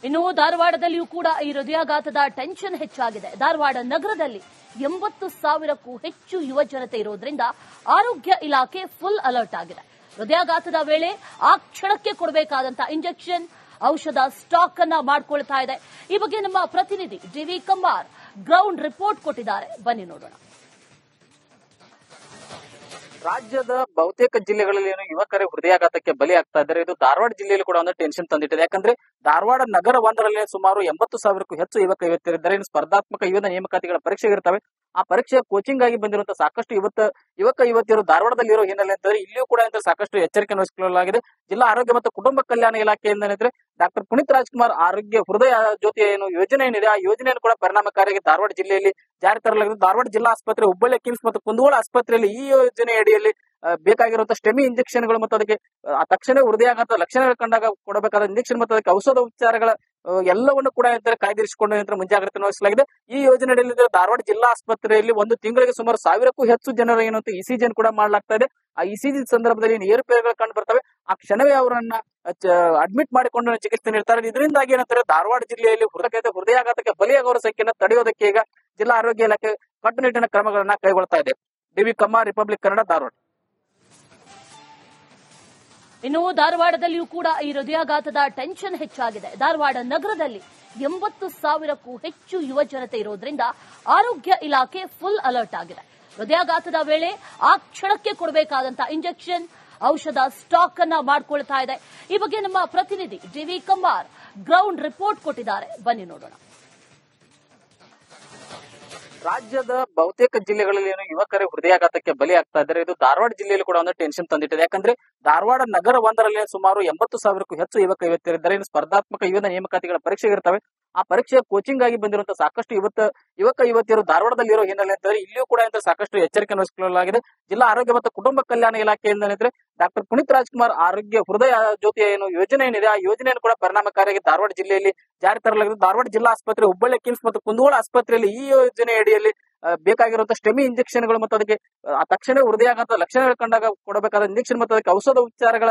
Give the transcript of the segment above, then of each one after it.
ಇನ್ನು ಧಾರವಾಡದಲ್ಲಿಯೂ ಕೂಡ ಈ ಹೃದಯಾಘಾತದ ಟೆನ್ಷನ್ ಹೆಚ್ಚಾಗಿದೆ. ಧಾರವಾಡ ನಗರದಲ್ಲಿ 80,000ಕ್ಕೂ ಹೆಚ್ಚು ಯುವ ಜನತೆ ಇರೋದ್ರಿಂದ ಆರೋಗ್ಯ ಇಲಾಖೆ ಫುಲ್ ಅಲರ್ಟ್ ಆಗಿದೆ. ಹೃದಯಾಘಾತದ ವೇಳೆ ಆ ಕ್ಷಣಕ್ಕೆ ಕೊಡಬೇಕಾದಂತ ಇಂಜೆಕ್ಷನ್, ಔಷಧ ಸ್ಟಾಕ್ ಅನ್ನ ಮಾಡ್ಕೊಳ್ತಾ ಇದೆ. ಈ ಬಗ್ಗೆ ನಮ್ಮ ಪ್ರತಿನಿಧಿ ಡಿವಿ ಕಮ್ಮಾರ್ ಗ್ರೌಂಡ್ ರಿಪೋರ್ಟ್ ಕೊಟ್ಟಿದ್ದಾರೆ. ಬನ್ನಿ ನೋಡೋಣ. ರಾಜ್ಯದ ಬಹುತೇಕ ಜಿಲ್ಲೆಗಳಲ್ಲಿ ಯುವಕರೇ ಹೃದಯಾಘಾತಕ್ಕೆ ಬಲಿಯಾಗ್ತಾ ಇದ್ದಾರೆ. ಇದು ಧಾರವಾಡ ಜಿಲ್ಲೆಯಲ್ಲಿ ಕೂಡ ಒಂದು ಟೆನ್ಷನ್ ತಂದಿಟ್ಟಿದೆ. ಯಾಕಂದ್ರೆ ಧಾರವಾಡ ನಗರ ಒಂದರಲ್ಲಿ ಸುಮಾರು 80,000ಕ್ಕೂ ಹೆಚ್ಚು ಯುವಕರಿದ್ದಾರೆ. ಸ್ಪರ್ಧಾತ್ಮಕ ಯುವ ನೇಮಕಾತಿಗಳ ಪರೀಕ್ಷೆಗಳಿರ್ತವೆ. ಆ ಪರೀಕ್ಷೆಯ ಕೋಚಿಂಗ್ ಆಗಿ ಬಂದಿರುವಂತಹ ಸಾಕಷ್ಟು ಯುವಕ ಯುವತಿಯರು ಧಾರವಾಡದಲ್ಲಿರೋ ಹಿನ್ನೆಲೆ ಅಂತಂದ್ರೆ ಇಲ್ಲಿಯೂ ಕೂಡ ಸಾಕಷ್ಟು ಎಚ್ಚರಿಕೆ ವಹಿಸಿಕೊಳ್ಳಲಾಗಿದೆ. ಜಿಲ್ಲಾ ಆರೋಗ್ಯ ಮತ್ತು ಕುಟುಂಬ ಕಲ್ಯಾಣ ಇಲಾಖೆಯಿಂದ ಡಾಕ್ಟರ್ ಪುನೀತ್ ರಾಜ್ಕುಮಾರ್ ಆರೋಗ್ಯ ಹೃದಯ ಜ್ಯೋತಿ ಯೋಜನೆ ಏನಿದೆ ಆ ಯೋಜನೆಯನ್ನು ಕೂಡ ಪರಿಣಾಮಕಾರಿಯಾಗಿ ಧಾರವಾಡ ಜಿಲ್ಲೆಯಲ್ಲಿ ಜಾರಿ ತರಲಾಗಿದೆ. ಧಾರವಾಡ ಜಿಲ್ಲಾ ಆಸ್ಪತ್ರೆ, ಹುಬ್ಬಳ್ಳಿ ಕಿಮ್ಸ್ ಮತ್ತು ಕುಂದಗೋಳ ಆಸ್ಪತ್ರೆಯಲ್ಲಿ ಈ ಯೋಜನೆ ಅಡಿಯಲ್ಲಿ ಬೇಕಾಗಿರುವಂತಹ ಸ್ಟೆಮಿ ಇಂಜೆಕ್ಷನ್ಗಳು ಮತ್ತು ಅದಕ್ಕೆ ತಕ್ಷಣ ಹೃದಯಾಘಾತ ಲಕ್ಷಣಗಳು ಕಂಡಾಗ ಕೊಡಬೇಕಾದ ಇಂಜೆಕ್ಷನ್ ಮತ್ತು ಅದಕ್ಕೆ ಔಷಧ ಉಪಚಾರಗಳ ಎಲ್ಲವನ್ನು ಕೂಡ ಕಾಯ್ದಿರಿಸಿಕೊಂಡು ಮುಂಜಾಗ್ರತೆ ವಹಿಸಲಾಗಿದೆ. ಈ ಯೋಜನೆಯಲ್ಲಿ ಧಾರವಾಡ ಜಿಲ್ಲಾ ಆಸ್ಪತ್ರೆಯಲ್ಲಿ ಒಂದು ತಿಂಗಳಿಗೆ ಸುಮಾರು 1000ಕ್ಕೂ ಹೆಚ್ಚು ಜನರ ಇಸಿಜಿಯನ್ನು ಕೂಡ ಮಾಡಲಾಗ್ತಾ ಇದೆ. ಆ ಇಸಿಜಿ ಸಂದರ್ಭದಲ್ಲಿ ಏರುಪೇರುಗಳು ಕಂಡು ಬರ್ತವೆ. ಆ ಕ್ಷಣವೇ ಅವರನ್ನ ಅಡ್ಮಿಟ್ ಮಾಡಿಕೊಂಡು ಚಿಕಿತ್ಸೆ ನೀಡ್ತಾರೆ. ಇದರಿಂದಾಗಿ ಏನಂತಾರೆ, ಧಾರವಾಡ ಜಿಲ್ಲೆಯಲ್ಲಿ ಹೃದಯಾಘಾತಕ್ಕೆ ಬಲಿಯಾಗುವ ಸಂಖ್ಯೆಯನ್ನು ತಡೆಯೋದಕ್ಕೆ ಈಗ ಜಿಲ್ಲಾ ಆರೋಗ್ಯ ಇಲಾಖೆ ಕಟ್ಟುನಿಟ್ಟಿನ ಕ್ರಮಗಳನ್ನ ಕೈಗೊಳ್ತಾ ಇದೆ. D V Kammar, Republic Kannada, Dharwad. ಇನ್ನು ಧಾರವಾಡದಲ್ಲಿಯೂ ಕೂಡ ಈ ಹೃದಯಾಘಾತದ ಟೆನ್ಷನ್ ಹೆಚ್ಚಾಗಿದೆ. ಧಾರವಾಡ ನಗರದಲ್ಲಿ 80,000ಕ್ಕೂ ಹೆಚ್ಚು ಯುವ ಜನತೆ ಇರೋದ್ರಿಂದ ಆರೋಗ್ಯ ಇಲಾಖೆ ಫುಲ್ ಅಲರ್ಟ್ ಆಗಿದೆ. ಹೃದಯಾಘಾತದ ವೇಳೆ ಆ ಕ್ಷಣಕ್ಕೆ ಕೊಡಬೇಕಾದಂತ ಇಂಜೆಕ್ಷನ್, ಔಷಧ ಸ್ಟಾಕ್ ಅನ್ನ ಮಾಡ್ಕೊಳ್ತಾ ಇದೆ. ಈ ಬಗ್ಗೆ ನಮ್ಮ ಪ್ರತಿನಿಧಿ ಡಿವಿ ಕಮ್ಮಾರ್ ಗ್ರೌಂಡ್ ರಿಪೋರ್ಟ್ ಕೊಟ್ಟಿದ್ದಾರೆ. ಬನ್ನಿ ನೋಡೋಣ. ರಾಜ್ಯದ ಬಹುತೇಕ ಜಿಲ್ಲೆಗಳಲ್ಲಿ ಯುವಕರೇ ಹೃದಯಾಘಾತಕ್ಕೆ ಬಲಿಯಾಗ್ತಾ ಇದ್ದಾರೆ. ಇದು ಧಾರವಾಡ ಜಿಲ್ಲೆಯಲ್ಲಿ ಕೂಡ ಒಂದು ಟೆನ್ಷನ್ ತಂದಿಟ್ಟಿದೆ. ಯಾಕಂದ್ರೆ ಧಾರವಾಡ ನಗರ ಒಂದರಲ್ಲಿ ಸುಮಾರು 80,000ಕ್ಕೂ ಹೆಚ್ಚು ಯುವಕರಿದ್ದಾರೆ. ಸ್ಪರ್ಧಾತ್ಮಕ ಯುವ ನೇಮಕಾತಿಗಳ ಪರೀಕ್ಷೆಗಳಿರ್ತವೆ. ಆ ಪರೀಕ್ಷೆಯ ಕೋಚಿಂಗ್ ಆಗಿ ಬಂದಿರುವಂತಹ ಸಾಕಷ್ಟು ಯುವಕ ಯುವತಿಯರು ಧಾರವಾಡದಲ್ಲಿರೋ ಹಿನ್ನೆಲೆ ಅಂತಂದ್ರೆ ಇಲ್ಲಿಯೂ ಕೂಡ ಸಾಕಷ್ಟು ಎಚ್ಚರಿಕೆ ವಹಿಸಿಕೊಳ್ಳಲಾಗಿದೆ. ಜಿಲ್ಲಾ ಆರೋಗ್ಯ ಮತ್ತು ಕುಟುಂಬ ಕಲ್ಯಾಣ ಇಲಾಖೆಯಿಂದ ಡಾಕ್ಟರ್ ಪುನೀತ್ ರಾಜ್ಕುಮಾರ್ ಆರೋಗ್ಯ ಹೃದಯ ಜ್ಯೋತಿ ಯೋಜನೆ ಏನಿದೆ ಆ ಯೋಜನೆಯನ್ನು ಕೂಡ ಪರಿಣಾಮಕಾರಿಯಾಗಿ ಧಾರವಾಡ ಜಿಲ್ಲೆಯಲ್ಲಿ ಜಾರಿ ತರಲಾಗಿದೆ. ಧಾರವಾಡ ಜಿಲ್ಲಾ ಆಸ್ಪತ್ರೆ, ಹುಬ್ಬಳ್ಳಿ ಕಿಮ್ಸ್ ಮತ್ತು ಕುಂದಗೋಳ ಆಸ್ಪತ್ರೆಯಲ್ಲಿ ಈ ಯೋಜನೆ ಅಡಿಯಲ್ಲಿ ಬೇಕಾಗಿರುವಂತಹ ಸ್ಟೆಮಿ ಇಂಜೆಕ್ಷನ್ಗಳು ಮತ್ತು ಅದಕ್ಕೆ ತಕ್ಷಣ ಹೃದಯಾಘಾತ ಲಕ್ಷಣಗಳು ಕಂಡಾಗ ಕೊಡಬೇಕಾದ ಇಂಜೆಕ್ಷನ್ ಮತ್ತು ಅದಕ್ಕೆ ಔಷಧ ಉಪಚಾರಗಳ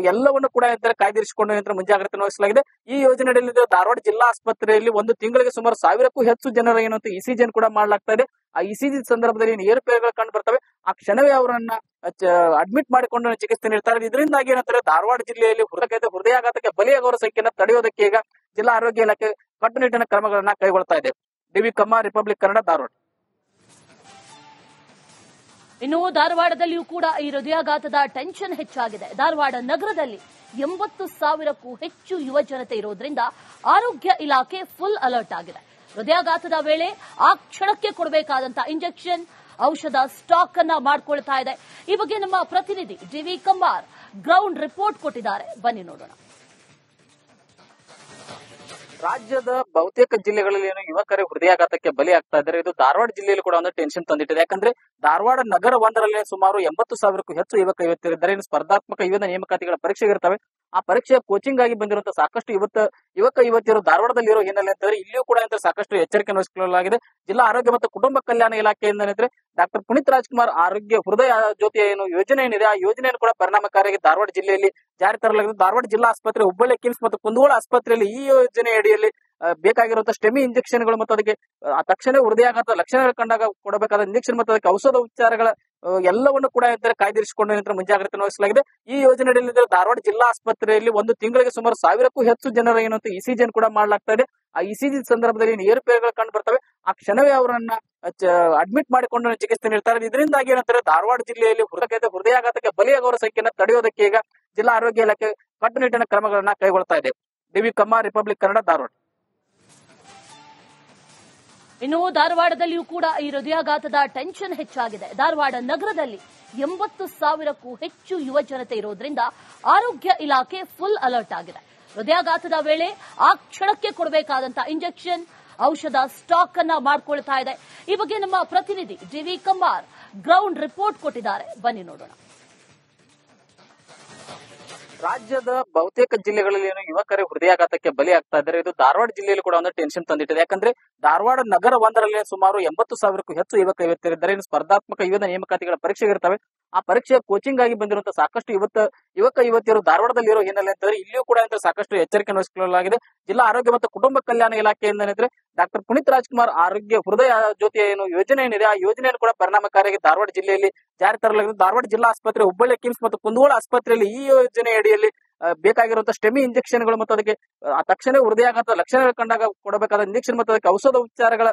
ಎಲ್ಲವನ್ನು ಕೂಡ ಕಾಯ್ದಿರಿಸಿಕೊಂಡು ಮುಂಜಾಗ್ರತೆ ವಹಿಸಲಾಗಿದೆ. ಈ ಯೋಜನೆಯಲ್ಲಿ ಧಾರವಾಡ ಜಿಲ್ಲಾ ಆಸ್ಪತ್ರೆಯಲ್ಲಿ ಒಂದು ತಿಂಗಳಿಗೆ ಸುಮಾರು 1000ಕ್ಕೂ ಹೆಚ್ಚು ಜನರ ಇಸಿಜಿಯನ್ನು ಕೂಡ ಮಾಡಲಾಗ್ತಾ ಇದೆ. ಆ ಇಸಿಜಿ ಸಂದರ್ಭದಲ್ಲಿ ಏರುಪೇರುಗಳು ಕಂಡು ಬರ್ತವೆ. ಆ ಕ್ಷಣವೇ ಅವರನ್ನ ಅಡ್ಮಿಟ್ ಮಾಡಿಕೊಂಡು ಚಿಕಿತ್ಸೆ ನೀಡ್ತಾರೆ. ಇದರಿಂದಾಗಿ ಏನಂತಾರೆ, ಧಾರವಾಡ ಜಿಲ್ಲೆಯಲ್ಲಿ ಹೃದಯಾಘಾತಕ್ಕೆ ಬಲಿಯಾಗುವ ಸಂಖ್ಯೆಯನ್ನು ತಡೆಯೋದಕ್ಕೆ ಈಗ ಜಿಲ್ಲಾ ಆರೋಗ್ಯ ಇಲಾಖೆ ಕಟ್ಟುನಿಟ್ಟಿನ ಕ್ರಮಗಳನ್ನ ಕೈಗೊಳ್ತಾ ಇದೆ. D V Kammar, Republic Kannada, Dharwad. ಇನ್ನು ಧಾರವಾಡದಲ್ಲಿಯೂ ಕೂಡ ಈ ಹೃದಯಾಘಾತದ ಟೆನ್ಷನ್ ಹೆಚ್ಚಾಗಿದೆ. ಧಾರವಾಡ ನಗರದಲ್ಲಿ 80,000ಕ್ಕೂ ಹೆಚ್ಚು ಯುವ ಜನತೆ ಇರೋದ್ರಿಂದ ಆರೋಗ್ಯ ಇಲಾಖೆ ಫುಲ್ ಅಲರ್ಟ್ ಆಗಿದೆ. ಹೃದಯಾಘಾತದ ವೇಳೆ ಆ ಕ್ಷಣಕ್ಕೆ ಕೊಡಬೇಕಾದಂತ ಇಂಜೆಕ್ಷನ್, ಔಷಧ ಸ್ಟಾಕ್ ಅನ್ನ ಮಾಡ್ಕೊಳ್ತಾ ಇದೆ. ಈ ಬಗ್ಗೆ ನಮ್ಮ ಪ್ರತಿನಿಧಿ ಡಿವಿ ಕಮ್ಮಾರ್ ಗ್ರೌಂಡ್ ರಿಪೋರ್ಟ್ ಕೊಟ್ಟಿದ್ದಾರೆ. ಬನ್ನಿ ನೋಡೋಣ. ರಾಜ್ಯದ ಬಹುತೇಕ ಜಿಲ್ಲೆಗಳಲ್ಲಿ ಯುವಕರೇ ಹೃದಯಾಘಾತಕ್ಕೆ ಬಲಿಯಾಗ್ತಾ ಇದ್ದಾರೆ. ಇದು ಧಾರವಾಡ ಜಿಲ್ಲೆಯಲ್ಲಿ ಕೂಡ ಒಂದು ಟೆನ್ಷನ್ ತಂದಿಟ್ಟಿದೆ. ಯಾಕಂದ್ರೆ ಧಾರವಾಡ ನಗರ ಒಂದರಲ್ಲಿ ಸುಮಾರು 80,000ಕ್ಕೂ ಹೆಚ್ಚು ಯುವಕರಿದ್ದಾರೆ. ಸ್ಪರ್ಧಾತ್ಮಕ ಯುವ ನೇಮಕಾತಿಗಳ ಪರೀಕ್ಷೆಗಳಿರ್ತವೆ. ಆ ಪರೀಕ್ಷೆಯ ಕೋಚಿಂಗ್ ಆಗಿ ಬಂದಿರುವಂತಹ ಸಾಕಷ್ಟು ಯುವಕ ಯುವತಿಯರು ಧಾರವಾಡದಲ್ಲಿರೋ ಹಿನ್ನೆಲೆ ಅಂತಂದ್ರೆ ಇಲ್ಲಿಯೂ ಕೂಡ ಸಾಕಷ್ಟು ಎಚ್ಚರಿಕೆ ವಹಿಸಿಕೊಳ್ಳಲಾಗಿದೆ. ಜಿಲ್ಲಾ ಆರೋಗ್ಯ ಮತ್ತು ಕುಟುಂಬ ಕಲ್ಯಾಣ ಇಲಾಖೆಯಿಂದ ಡಾಕ್ಟರ್ ಪುನೀತ್ ರಾಜ್ಕುಮಾರ್ ಆರೋಗ್ಯ ಹೃದಯ ಜ್ಯೋತಿ ಯೋಜನೆ ಏನಿದೆ ಆ ಯೋಜನೆಯನ್ನು ಕೂಡ ಪರಿಣಾಮಕಾರಿಯಾಗಿ ಧಾರವಾಡ ಜಿಲ್ಲೆಯಲ್ಲಿ ಜಾರಿ ತರಲಾಗಿದೆ. ಧಾರವಾಡ ಜಿಲ್ಲಾ ಆಸ್ಪತ್ರೆ, ಹುಬ್ಬಳ್ಳಿ ಕಿಮ್ಸ್ ಮತ್ತು ಕುಂದಗೋಳ ಆಸ್ಪತ್ರೆಯಲ್ಲಿ ಈ ಯೋಜನೆ ಅಡಿಯಲ್ಲಿ ಬೇಕಾಗಿರುವಂತಹ ಸ್ಟೆಮಿ ಇಂಜೆಕ್ಷನ್ಗಳು ಮತ್ತು ಅದಕ್ಕೆ ತಕ್ಷಣ ಹೃದಯಾಘಾತ ಲಕ್ಷಣಗಳು ಕಂಡಾಗ ಕೊಡಬೇಕಾದ ಇಂಜೆಕ್ಷನ್ ಮತ್ತು ಅದಕ್ಕೆ ಔಷಧ ಉಪಚಾರಗಳ ಎಲ್ಲವನ್ನು ಕೂಡ ಕಾಯ್ದಿರಿಸಿಕೊಂಡು ಮುಂಜಾಗ್ರತೆ ವಹಿಸಲಾಗಿದೆ. ಈ ಯೋಜನೆಯಲ್ಲಿ ಧಾರವಾಡ ಜಿಲ್ಲಾ ಆಸ್ಪತ್ರೆಯಲ್ಲಿ ಒಂದು ತಿಂಗಳಿಗೆ ಸುಮಾರು 1000ಕ್ಕೂ ಹೆಚ್ಚು ಜನರ ಇಸಿಜಿಯನ್ನು ಕೂಡ ಮಾಡಲಾಗ್ತಾ ಇದೆ. ಆ ಇಸಿಜಿ ಸಂದರ್ಭದಲ್ಲಿ ಏರುಪೇರುಗಳು ಕಂಡು ಬರ್ತವೆ. ಆ ಕ್ಷಣವೇ ಅವರನ್ನ ಅಡ್ಮಿಟ್ ಮಾಡಿಕೊಂಡು ಚಿಕಿತ್ಸೆ ನೀಡ್ತಾರೆ. ಇದರಿಂದಾಗಿ ಏನಂತಾರೆ, ಧಾರವಾಡ ಜಿಲ್ಲೆಯಲ್ಲಿ ಹೃದಯಾಘಾತಕ್ಕೆ ಬಲಿಯಾಗುವ ಸಂಖ್ಯೆಯನ್ನು ತಡೆಯೋದಕ್ಕೆ ಈಗ ಜಿಲ್ಲಾ ಆರೋಗ್ಯ ಇಲಾಖೆ ಕಟ್ಟುನಿಟ್ಟಿನ ಕ್ರಮಗಳನ್ನ ಕೈಗೊಳ್ತಾ ಇದೆ. D V Kammar, Republic Kannada, Dharwad. ಇನ್ನು ಧಾರವಾಡದಲ್ಲಿಯೂ ಕೂಡ ಈ ಹೃದಯಾಘಾತದ ಟೆನ್ಷನ್ ಹೆಚ್ಚಾಗಿದೆ. ಧಾರವಾಡ ನಗರದಲ್ಲಿ 80,000ಕ್ಕೂ ಹೆಚ್ಚು ಯುವ ಜನತೆ ಇರೋದ್ರಿಂದ ಆರೋಗ್ಯ ಇಲಾಖೆ ಫುಲ್ ಅಲರ್ಟ್ ಆಗಿದೆ. ಹೃದಯಾಘಾತದ ವೇಳೆ ಆ ಕ್ಷಣಕ್ಕೆ ಕೊಡಬೇಕಾದಂತ ಇಂಜೆಕ್ಷನ್, ಔಷಧ ಸ್ಟಾಕ್ ಅನ್ನ ಮಾಡ್ಕೊಳ್ತಾ ಇದೆ. ಈ ಬಗ್ಗೆ ನಮ್ಮ ಪ್ರತಿನಿಧಿ ಡಿವಿ ಕಮ್ಮಾರ್ ಗ್ರೌಂಡ್ ರಿಪೋರ್ಟ್ ಕೊಟ್ಟಿದ್ದಾರೆ. ಬನ್ನಿ ನೋಡೋಣ. ರಾಜ್ಯದ ಬಹುತೇಕ ಜಿಲ್ಲೆಗಳಲ್ಲಿ ಯುವಕರೇ ಹೃದಯಾಘಾತಕ್ಕೆ ಬಲಿಯಾಗ್ತಾ ಇದ್ದಾರೆ. ಇದು ಧಾರವಾಡ ಜಿಲ್ಲೆಯಲ್ಲಿ ಕೂಡ ಒಂದು ಟೆನ್ಷನ್ ತಂದಿಟ್ಟಿದೆ. ಯಾಕಂದ್ರೆ ಧಾರವಾಡ ನಗರ ಒಂದರಲ್ಲಿ ಸುಮಾರು 80,000ಕ್ಕೂ ಹೆಚ್ಚು ಯುವಕರಿದ್ದಾರೆ. ಸ್ಪರ್ಧಾತ್ಮಕ ಯುವ ನೇಮಕಾತಿಗಳ ಪರೀಕ್ಷೆಗಳಿರ್ತವೆ. ಆ ಪರೀಕ್ಷೆಯ ಕೋಚಿಂಗ್ ಆಗಿ ಬಂದಿರುವಂತಹ ಸಾಕಷ್ಟು ಯುವಕ ಯುವತಿಯರು ಧಾರವಾಡದಲ್ಲಿರೋ ಹಿನ್ನೆಲೆ ಅಂತಂದ್ರೆ ಇಲ್ಲಿಯೂ ಕೂಡ ಸಾಕಷ್ಟು ಎಚ್ಚರಿಕೆ ವಹಿಸಿಕೊಳ್ಳಲಾಗಿದೆ. ಜಿಲ್ಲಾ ಆರೋಗ್ಯ ಮತ್ತು ಕುಟುಂಬ ಕಲ್ಯಾಣ ಇಲಾಖೆಯಿಂದ ಡಾಕ್ಟರ್ ಪುನೀತ್ ರಾಜ್ಕುಮಾರ್ ಆರೋಗ್ಯ ಹೃದಯ ಜ್ಯೋತಿ ಏನು ಯೋಜನೆ ಏನಿದೆ ಆ ಯೋಜನೆಯನ್ನು ಕೂಡ ಪರಿಣಾಮಕಾರಿಯಾಗಿ ಧಾರವಾಡ ಜಿಲ್ಲೆಯಲ್ಲಿ ಜಾರಿ ತರಲಾಗಿದೆ. ಧಾರವಾಡ ಜಿಲ್ಲಾ ಆಸ್ಪತ್ರೆ, ಹುಬ್ಬಳ್ಳಿ ಕಿಮ್ಸ್ ಮತ್ತು ಕುಂದಗೋಳ ಆಸ್ಪತ್ರೆಯಲ್ಲಿ ಈ ಯೋಜನೆ ಅಡಿಯಲ್ಲಿ ಬೇಕಾಗಿರುವಂತಹ ಸ್ಟೆಮಿ ಇಂಜೆಕ್ಷನ್ಗಳು ಮತ್ತು ಅದಕ್ಕೆ ತಕ್ಷಣ ಹೃದಯಾಘಾತ ಲಕ್ಷಣಗಳು ಕಂಡಾಗ ಕೊಡಬೇಕಾದ ಇಂಜೆಕ್ಷನ್ ಮತ್ತು ಅದಕ್ಕೆ ಔಷಧ ಉಪಚಾರಗಳ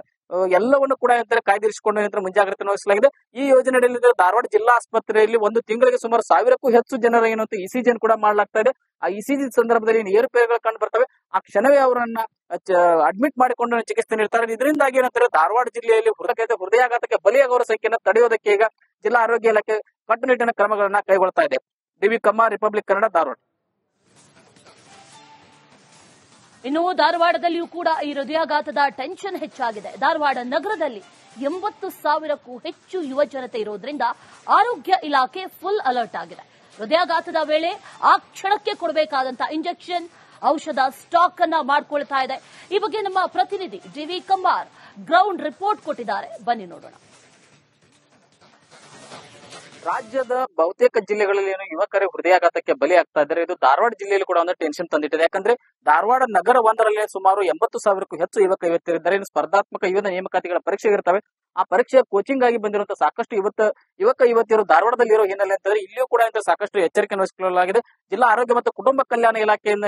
ಎಲ್ಲವನ್ನು ಕೂಡ ಕಾಯ್ದಿರಿಸಿಕೊಂಡು ಮುಂಜಾಗ್ರತೆ ವಹಿಸಲಾಗಿದೆ. ಈ ಯೋಜನೆಯಲ್ಲಿ ಧಾರವಾಡ ಜಿಲ್ಲಾ ಆಸ್ಪತ್ರೆಯಲ್ಲಿ ಒಂದು ತಿಂಗಳಿಗೆ ಸುಮಾರು 1000ಕ್ಕೂ ಹೆಚ್ಚು ಜನರ ಏನಂತ ಇಸಿಜಿಯನ್ನು ಕೂಡ ಮಾಡಲಾಗ್ತಾ ಇದೆ. ಆ ಇಸಿಜಿ ಸಂದರ್ಭದಲ್ಲಿ ಏರುಪೇರುಗಳು ಕಂಡು ಬರ್ತವೆ. ಆ ಕ್ಷಣವೇ ಅವರನ್ನ ಅಡ್ಮಿಟ್ ಮಾಡಿಕೊಂಡು ಚಿಕಿತ್ಸೆ ನೀಡ್ತಾರೆ. ಇದರಿಂದಾಗಿ ಏನಂತಾರೆ ಧಾರವಾಡ ಜಿಲ್ಲೆಯಲ್ಲಿ ಹೃದಯಾಘಾತಕ್ಕೆ ಬಲಿಯಾಗುವವರ ಸಂಖ್ಯೆಯನ್ನು ತಡೆಯೋದಕ್ಕೆ ಈಗ ಜಿಲ್ಲಾ ಆರೋಗ್ಯ ಇಲಾಖೆ ಕಟ್ಟುನಿಟ್ಟಿನ ಕ್ರಮಗಳನ್ನ ಕೈಗೊಳ್ತಾ ಇದೆ. ಡಿವಿ ಕಮ್ಮ, ರಿಪಬ್ಲಿಕ್ ಕನ್ನಡ, ಧಾರವಾಡ. ಇನ್ನು ಧಾರವಾಡದಲ್ಲಿಯೂ ಕೂಡ ಈ ಹೃದಯಾಘಾತದ ಟೆನ್ಷನ್ ಹೆಚ್ಚಾಗಿದೆ. ಧಾರವಾಡ ನಗರದಲ್ಲಿ 80,000ಕ್ಕೂ ಹೆಚ್ಚು ಯುವ ಜನತೆ ಇರೋದ್ರಿಂದ ಆರೋಗ್ಯ ಇಲಾಖೆ ಫುಲ್ ಅಲರ್ಟ್ ಆಗಿದೆ. ಹೃದಯಾಘಾತದ ವೇಳೆ ಆ ಕ್ಷಣಕ್ಕೆ ಕೊಡಬೇಕಾದಂತಹ ಇಂಜೆಕ್ಷನ್, ಔಷಧ ಸ್ಟಾಕ್ ಅನ್ನ ಮಾಡ್ಕೊಳ್ತಾ ಇದೆ. ಈ ಬಗ್ಗೆ ನಮ್ಮ ಪ್ರತಿನಿಧಿ ಡಿವಿ ಕಮ್ಮಾರ್ ಗ್ರೌಂಡ್ ರಿಪೋರ್ಟ್ ಕೊಟ್ಟಿದ್ದಾರೆ. ಬನ್ನಿ ನೋಡೋಣ. ರಾಜ್ಯದ ಬಹುತೇಕ ಜಿಲ್ಲೆಗಳಲ್ಲಿ ಯುವಕರೇ ಹೃದಯಾಘಾತಕ್ಕೆ ಬಲಿಯಾಗ್ತಾ ಇದ್ದಾರೆ. ಇದು ಧಾರವಾಡ ಜಿಲ್ಲೆಯಲ್ಲಿ ಕೂಡ ಟೆನ್ಷನ್ ತಂದಿಟ್ಟಿದೆ. ಯಾಕಂದ್ರೆ ಧಾರವಾಡ ನಗರ ಒಂದರಲ್ಲಿ ಸುಮಾರು 80,000ಕ್ಕೂ ಹೆಚ್ಚು ಯುವಕ ಯುವತಿಯರಿದ್ದಾರೆ. ಸ್ಪರ್ಧಾತ್ಮಕ ನೇಮಕಾತಿಗಳ ಪರೀಕ್ಷೆ ಇರ್ತವೆ. ಆ ಪರೀಕ್ಷೆಯ ಕೋಚಿಂಗ್ ಆಗಿ ಬಂದಿರುವಂತಹ ಸಾಕಷ್ಟು ಯುವಕ ಯುವತಿಯರು ಧಾರವಾಡದಲ್ಲಿರೋ ಹಿನ್ನೆಲೆ ಅಂತಂದ್ರೆ ಇಲ್ಲಿಯೂ ಕೂಡ ಸಾಕಷ್ಟು ಎಚ್ಚರಿಕೆ ವಹಿಸಿಕೊಳ್ಳಲಾಗಿದೆ. ಜಿಲ್ಲಾ ಆರೋಗ್ಯ ಮತ್ತು ಕುಟುಂಬ ಕಲ್ಯಾಣ ಇಲಾಖೆಯಿಂದ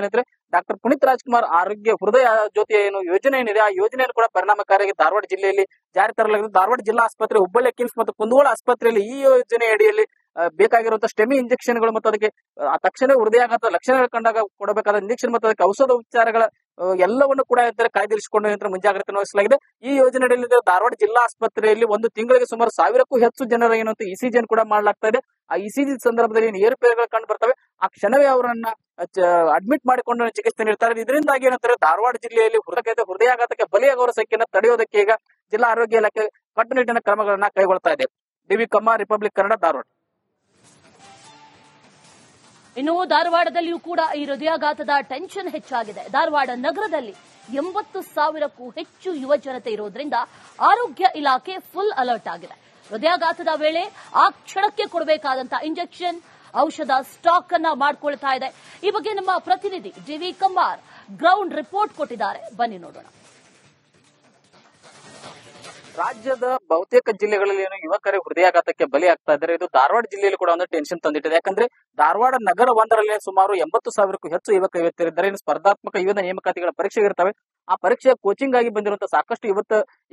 ಡಾಕ್ಟರ್ ಪುನೀತ್ ರಾಜ್ಕುಮಾರ್ ಆರೋಗ್ಯ ಹೃದಯ ಜ್ಯೋತಿ ಏನು ಯೋಜನೆ ಏನಿದೆ ಆ ಯೋಜನೆಯನ್ನು ಕೂಡ ಪರಿಣಾಮಕಾರಿಯಾಗಿ ಧಾರವಾಡ ಜಿಲ್ಲೆಯಲ್ಲಿ ಜಾರಿ ತರಲಾಗಿದೆ. ಧಾರವಾಡ ಜಿಲ್ಲಾ ಆಸ್ಪತ್ರೆ, ಹುಬ್ಬಳ್ಳಿ ಕಿಮ್ಸ್ ಮತ್ತು ಕುಂದಗೋಳ ಆಸ್ಪತ್ರೆಯಲ್ಲಿ ಈ ಯೋಜನೆ ಅಡಿಯಲ್ಲಿ ಬೇಕಾಗಿರುವಂತಹ ಸ್ಟೆಮಿ ಇಂಜೆಕ್ಷನ್ಗಳು ಮತ್ತು ಅದಕ್ಕೆ ತಕ್ಷಣ ಹೃದಯಾಘಾತ ಲಕ್ಷಣಗಳು ಕಂಡಾಗ ಕೊಡಬೇಕಾದ ಇಂಜೆಕ್ಷನ್ ಮತ್ತು ಅದಕ್ಕೆ ಔಷಧ ಉಪಚಾರಗಳ ಎಲ್ಲವನ್ನು ಕೂಡ ಕಾಯ್ದಿರಿಸಿಕೊಂಡು ಮುಂಜಾಗ್ರತೆ ವಹಿಸಲಾಗಿದೆ. ಈ ಯೋಜನೆಯಲ್ಲಿ ಧಾರವಾಡ ಜಿಲ್ಲಾ ಆಸ್ಪತ್ರೆಯಲ್ಲಿ ಒಂದು ತಿಂಗಳಿಗೆ ಸುಮಾರು 1000ಕ್ಕೂ ಹೆಚ್ಚು ಜನರ ಇಸಿಜಿಯನ್ನು ಕೂಡ ಮಾಡಲಾಗ್ತಾ ಇದೆ. ಆ ಇಸಿಜಿ ಸಂದರ್ಭದಲ್ಲಿ ಏರುಪೇರುಗಳು ಕಂಡು ಬರ್ತವೆ. ಆ ಕ್ಷಣವೇ ಅವರನ್ನ ಅಡ್ಮಿಟ್ ಮಾಡಿಕೊಂಡು ಚಿಕಿತ್ಸೆ ನೀಡ್ತಾರೆ. ಇದರಿಂದಾಗಿ ಏನಂತಾರೆ ಧಾರವಾಡ ಜಿಲ್ಲೆಯಲ್ಲಿ ಹೃದಯಾಘಾತಕ್ಕೆ ಬಲಿಯಾಗುವವರ ಸಂಖ್ಯೆಯನ್ನು ತಡೆಯೋದಕ್ಕೆ ಈಗ ಜಿಲ್ಲಾ ಆರೋಗ್ಯ ಇಲಾಖೆ ಕಟ್ಟುನಿಟ್ಟಿನ ಕ್ರಮಗಳನ್ನ ಕೈಗೊಳ್ತಾ ಇದೆ. ಡಿವಿ ಕಮ್ಮ, ರಿಪಬ್ಲಿಕ್ ಕನ್ನಡ, ಧಾರವಾಡ. ಇನ್ನು ಧಾರವಾಡದಲ್ಲಿಯೂ ಕೂಡ ಈ ಹೃದಯಾಘಾತದ ಟೆನ್ಷನ್ ಹೆಚ್ಚಾಗಿದೆ. ಧಾರವಾಡ ನಗರದಲ್ಲಿ 80,000ಕ್ಕೂ ಹೆಚ್ಚು ಯುವ ಜನತೆ ಇರೋದ್ರಿಂದ ಆರೋಗ್ಯ ಇಲಾಖೆ ಫುಲ್ ಅಲರ್ಟ್ ಆಗಿದೆ. ಹೃದಯಾಘಾತದ ವೇಳೆ ಆ ಕ್ಷಣಕ್ಕೆ ಕೊಡಬೇಕಾದಂತಹ ಇಂಜೆಕ್ಷನ್, ಔಷಧ ಸ್ಟಾಕ್ ಅನ್ನ ಮಾಡ್ಕೊಳ್ತಾ ಇದೆ. ಈ ಬಗ್ಗೆ ನಮ್ಮ ಪ್ರತಿನಿಧಿ ಡಿವಿ ಕಮ್ಮಾರ್ ಗ್ರೌಂಡ್ ರಿಪೋರ್ಟ್ ಕೊಟ್ಟಿದ್ದಾರೆ. ಬನ್ನಿ ನೋಡೋಣ. ರಾಜ್ಯದ ಬಹುತೇಕ ಜಿಲ್ಲೆಗಳಲ್ಲಿ ಯುವಕರೇ ಹೃದಯಾಘಾತಕ್ಕೆ ಬಲಿಯಾಗ್ತಾ ಇದ್ದಾರೆ. ಇದು ಧಾರವಾಡ ಜಿಲ್ಲೆಯಲ್ಲಿ ಕೂಡ ಟೆನ್ಷನ್ ತಂದಿಟ್ಟಿದೆ. ಯಾಕಂದ್ರೆ ಧಾರವಾಡ ನಗರ ಒಂದರಲ್ಲಿ ಸುಮಾರು 80,000ಕ್ಕೂ ಹೆಚ್ಚು ಯುವಕ ಯುವತಿಯರಿದ್ದಾರೆ. ಸ್ಪರ್ಧಾತ್ಮಕ ನೇಮಕಾತಿಗಳ ಪರೀಕ್ಷೆ ಇರ್ತವೆ. ಆ ಪರೀಕ್ಷೆಯ ಕೋಚಿಂಗ್ ಆಗಿ ಬಂದಿರುವಂತಹ ಸಾಕಷ್ಟು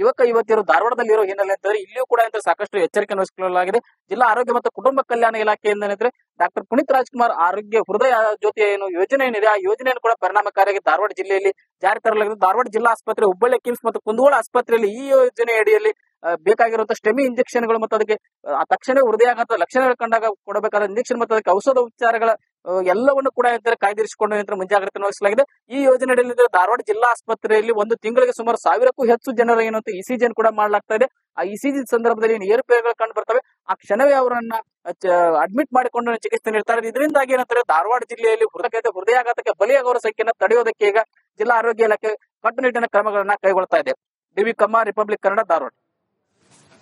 ಯುವಕ ಯುವತಿಯರು ಧಾರವಾಡದಲ್ಲಿರೋ ಹಿನ್ನೆಲೆ ಅಂತಂದ್ರೆ ಇಲ್ಲಿಯೂ ಕೂಡ ಸಾಕಷ್ಟು ಎಚ್ಚರಿಕೆ ವಹಿಸಿಕೊಳ್ಳಲಾಗಿದೆ. ಜಿಲ್ಲಾ ಆರೋಗ್ಯ ಮತ್ತು ಕುಟುಂಬ ಕಲ್ಯಾಣ ಇಲಾಖೆಯಿಂದ ಡಾಕ್ಟರ್ ಪುನೀತ್ ರಾಜ್ಕುಮಾರ್ ಆರೋಗ್ಯ ಹೃದಯ ಜ್ಯೋತಿ ಏನು ಯೋಜನೆ ಏನಿದೆ ಆ ಯೋಜನೆಯನ್ನು ಕೂಡ ಪರಿಣಾಮಕಾರಿಯಾಗಿ ಧಾರವಾಡ ಜಿಲ್ಲೆಯಲ್ಲಿ ಜಾರಿ ತರಲಾಗಿದೆ. ಧಾರವಾಡ ಜಿಲ್ಲಾ ಆಸ್ಪತ್ರೆ, ಹುಬ್ಬಳ್ಳಿ ಕಿಮ್ಸ್ ಮತ್ತು ಕುಂದಗೋಳ ಆಸ್ಪತ್ರೆಯಲ್ಲಿ ಈ ಯೋಜನೆ ಅಡಿಯಲ್ಲಿ ಬೇಕಾಗಿರುವಂತಹ ಸ್ಟೆಮಿ ಇಂಜೆಕ್ಷನ್ಗಳು ಮತ್ತು ಅದಕ್ಕೆ ತಕ್ಷಣ ಹೃದಯಾಘಾತ ಲಕ್ಷಣಗಳು ಕಂಡಾಗ ಕೊಡಬೇಕಾದ ಇಂಜೆಕ್ಷನ್ ಮತ್ತು ಅದಕ್ಕೆ ಔಷಧ ಉಪಚಾರಗಳ ಎಲ್ಲವನ್ನು ಕೂಡ ಕಾಯ್ದಿರಿಸಿಕೊಂಡು ಮುಂಜಾಗ್ರತೆ ವಹಿಸಲಾಗಿದೆ. ಈ ಯೋಜನೆಯಲ್ಲಿ ಧಾರವಾಡ ಜಿಲ್ಲಾ ಆಸ್ಪತ್ರೆಯಲ್ಲಿ ಒಂದು ತಿಂಗಳಿಗೆ ಸುಮಾರು 1000ಕ್ಕೂ ಹೆಚ್ಚು ಜನರ ಇಸಿಜಿಯನ್ನು ಕೂಡ ಮಾಡಲಾಗ್ತಾ ಇದೆ. ಆ ಇಸಿಜಿ ಸಂದರ್ಭದಲ್ಲಿ ಏರುಪೇರುಗಳು ಕಂಡು ಬರ್ತವೆ. ಆ ಕ್ಷಣವೇ ಅವರನ್ನ ಅಡ್ಮಿಟ್ ಮಾಡಿಕೊಂಡು ಚಿಕಿತ್ಸೆ ನೀಡ್ತಾರೆ. ಇದರಿಂದಾಗಿ ಏನಂತಾರೆ ಧಾರವಾಡ ಜಿಲ್ಲೆಯಲ್ಲಿ ಹೃದಯಾಘಾತಕ್ಕೆ ಬಲಿಯಾಗುವವರ ಸಂಖ್ಯೆಯನ್ನು ತಡೆಯೋದಕ್ಕೆ ಈಗ ಜಿಲ್ಲಾ ಆರೋಗ್ಯ ಇಲಾಖೆ ಕಟ್ಟುನಿಟ್ಟಿನ ಕ್ರಮಗಳನ್ನ ಕೈಗೊಳ್ತಾ ಇದೆ. ಡಿವಿ ಕಮ್ಮ, ರಿಪಬ್ಲಿಕ್ ಕನ್ನಡ, ಧಾರವಾಡ.